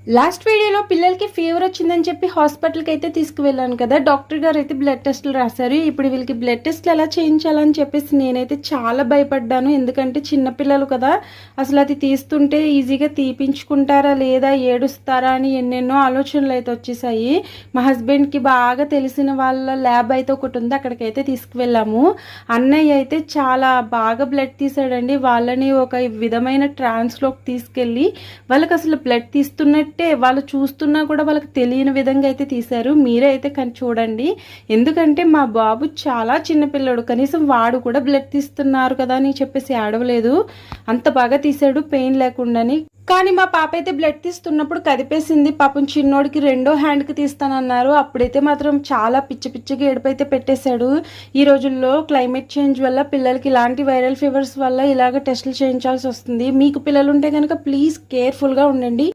Last వీడియోలో పిల్లలకి fever వచ్చిందని చెప్పి హాస్పిటల్కి అయితే తీసుకువెళ్ళాను కదా. డాక్టర్ గారు అయితే బ్లడ్ టెస్టులు రాశారు. ఇప్పుడు వీళ్ళకి బ్లడ్ టెస్ట్లు ఎలా చేయించాలని చెప్పేసి నేనైతే చాలా భయపడ్డాను. ఎందుకంటే చిన్నపిల్లలు కదా, అసలు అది తీస్తుంటే ఈజీగా తీపించుకుంటారా లేదా, ఏడుస్తారా అని ఎన్నెన్నో ఆలోచనలు అయితే వచ్చేసాయి. మా హస్బెండ్కి బాగా తెలిసిన వాళ్ళ ల్యాబ్ అయితే ఒకటి ఉంది, అక్కడికైతే తీసుకువెళ్ళాము. అన్నయ్య అయితే చాలా బాగా బ్లడ్ తీసాడండి. వాళ్ళని ఒక విధమైన ట్రాన్స్లోకి తీసుకెళ్ళి వాళ్ళకి అసలు బ్లడ్ తీస్తున్నట్టు వాళ్ళు చూస్తున్నా కూడా వాళ్ళకి తెలియని విధంగా అయితే తీశారు. మీరే అయితే కానీ చూడండి. ఎందుకంటే మా బాబు చాలా చిన్నపిల్లడు, కనీసం వాడు కూడా బ్లడ్ తీస్తున్నారు కదా అని చెప్పేసి ఆడవలేదు. అంత బాగా తీశాడు పెయిన్ లేకుండాని. కానీ మా పాప అయితే బ్లడ్ తీస్తున్నప్పుడు కదిపేసింది. పాపం చిన్నోడికి రెండో హ్యాండ్కి తీస్తానన్నారు. అప్పుడైతే మాత్రం చాలా పిచ్చి పిచ్చిగా ఏడుపైతే పెట్టేశాడు. ఈ రోజుల్లో క్లైమేట్ చేంజ్ వల్ల పిల్లలకి ఇలాంటి వైరల్ ఫీవర్స్ వల్ల ఇలాగ టెస్టులు చేయించాల్సి వస్తుంది. మీకు పిల్లలు ఉంటే కనుక ప్లీజ్ కేర్ఫుల్గా ఉండండి.